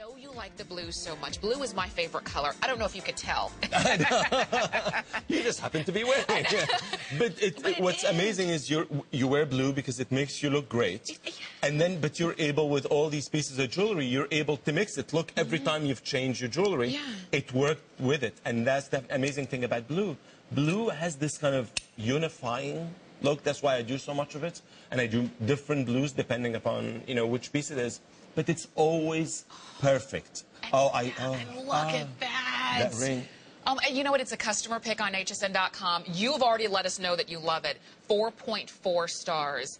know you like the blue so much. Blue is my favorite color. I don't know if you could tell. You just happen to be wearing it. But what's amazing is you wear blue because it makes you look great. And then, but you're able, with all these pieces of jewelry, you're able to mix it. Look, every time you've changed your jewelry, it worked with it. And that's the amazing thing about blue. Blue has this kind of unifying look. That's why I do so much of it. And I do different blues depending upon, you know, which piece it is. But it's always perfect. And look at that. That ring. And you know what? It's a customer pick on hsn.com. You've already let us know that you love it. 4.4 stars.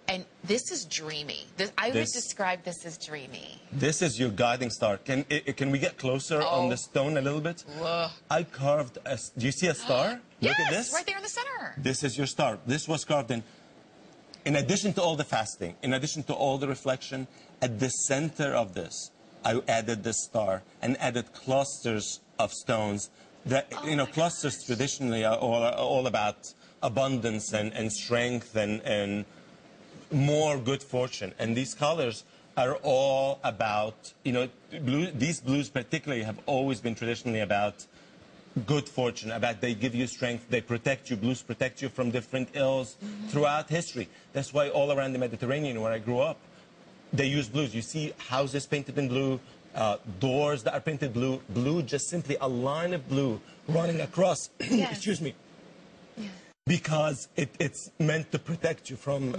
And this is dreamy. I would describe this as dreamy. This is your guiding star. Can we get closer on the stone a little bit? Whoa. I carved a... Do you see a star? Yes, look at this. Right there in the center. This is your star. This was carved in addition to all the fasting, in addition to all the reflection, at the center of this, I added this star and added clusters of stones. That, you know, clusters traditionally are all about abundance and strength and more good fortune. And these colors are all about, you know, these blues particularly have always been traditionally about good fortune, about they give you strength, they protect you. Blues protect you from different ills throughout history. That's why all around the Mediterranean, where I grew up, they use blues. You see houses painted in blue, doors that are painted blue. Blue, just simply a line of blue running across, excuse me, because it's meant to protect you from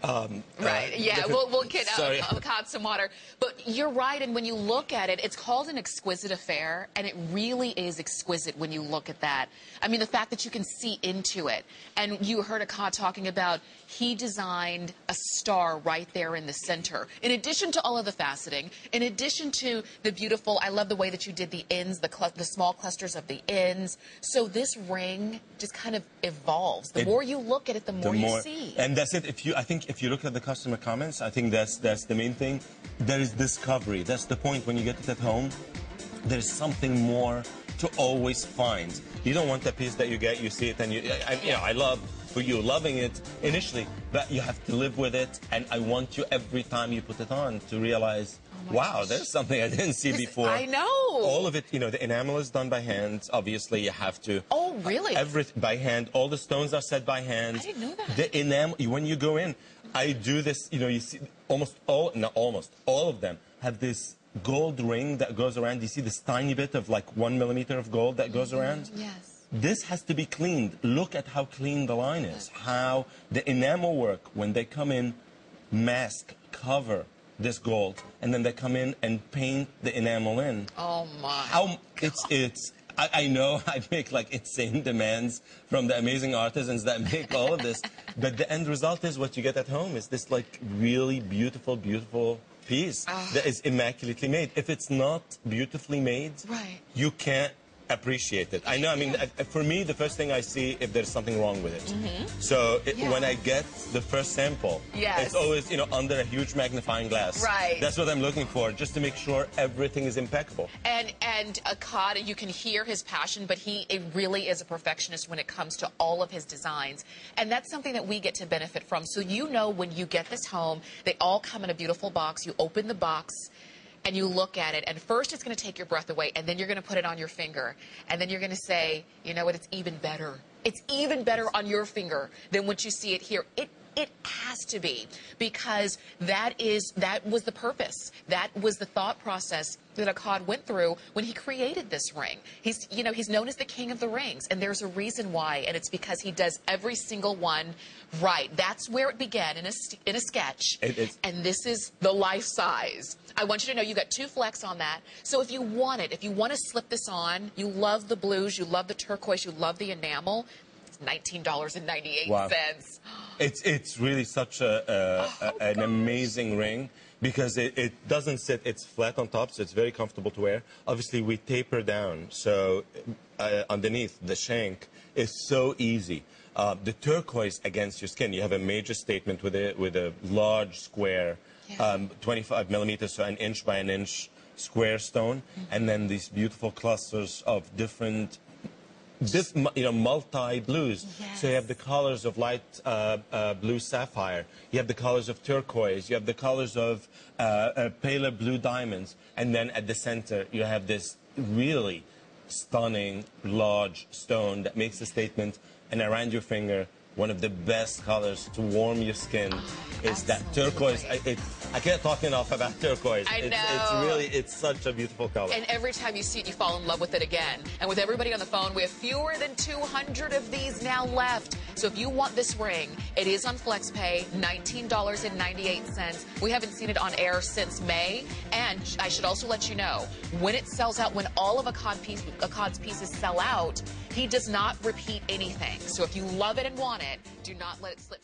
we'll get AKKAD some water. But you're right, and when you look at it, it's called an exquisite affair, and it really is exquisite when you look at that. I mean, the fact that you can see into it. And you heard AKKAD talking about he designed a star right there in the center. In addition to all of the faceting, in addition to the beautiful, I love the way that you did the ends, the small clusters of the ends. So this ring just kind of evolves. The more you look at it, the more you see. And that's it. I think if you look at the customer comments, I think that's the main thing. There is discovery. That's the point. When you get it at home, there's something more to always find. You don't want that piece that you get, you see it, and you know, I love for you loving it initially, but you have to live with it. And I want you every time you put it on to realize, wow, there's something I didn't see before. I know. All of it, you know, the enamel is done by hand. Obviously, you have to. Oh, really? Everything by hand. All the stones are set by hand. I didn't know that. The enamel, when you go in, I do this, you know, you see almost all of them have this gold ring that goes around. You see this tiny bit of like 1 millimeter of gold that goes around? Yes. This has to be cleaned. Look at how clean the line is. How the enamel work, when they come in, mask, cover this gold, and then they come in and paint the enamel in. Oh my! How I know I make like insane demands from the amazing artisans that make all of this, but the end result is what you get at home is this like really beautiful, beautiful piece that is immaculately made. If it's not beautifully made, you can't appreciate it. I know, I mean, for me, the first thing I see if there's something wrong with it. So when I get the first sample, it's always, you know, under a huge magnifying glass. That's what I'm looking for, just to make sure everything is impeccable. And AKKAD, you can hear his passion, but he really is a perfectionist when it comes to all of his designs. And that's something that we get to benefit from. So you know when you get this home, they all come in a beautiful box. You open the box, and you look at it, and first it's going to take your breath away, and then you're going to put it on your finger, and then you're going to say, you know what, it's even better. It's even better on your finger than what you see it here. It has to be, because that was the purpose. That was the thought process that AKKAD went through when he created this ring. He's known as the king of the rings, and there's a reason why, and it's because he does every single one right. That's where it began, in a sketch, and this is the life size. I want you to know you got 2 flecks on that. So if you want to slip this on, you love the blues, you love the turquoise, you love the enamel, it's $19.98. Wow. It's really such an amazing ring, because it doesn't sit, it's flat on top, so it's very comfortable to wear. Obviously, we taper down, so underneath the shank is so easy. The turquoise against your skin, you have a major statement with a large square, 25 millimeters, so 1 inch by 1 inch square stone, and then these beautiful clusters of different multi blues. Yes. So you have the colors of light blue sapphire. You have the colors of turquoise. You have the colors of paler blue diamonds. And then at the center, you have this really stunning, large stone that makes a statement. And around your finger, one of the best colors to warm your skin is that turquoise. I can't talk enough about turquoise. I know. It's such a beautiful color. And every time you see it, you fall in love with it again. And with everybody on the phone, we have fewer than 200 of these now left. So if you want this ring, it is on FlexPay, $19.98. We haven't seen it on air since May. And I should also let you know, when it sells out, when all of AKKAD's pieces sell out, he does not repeat anything. So if you love it and want it, do not let it slip.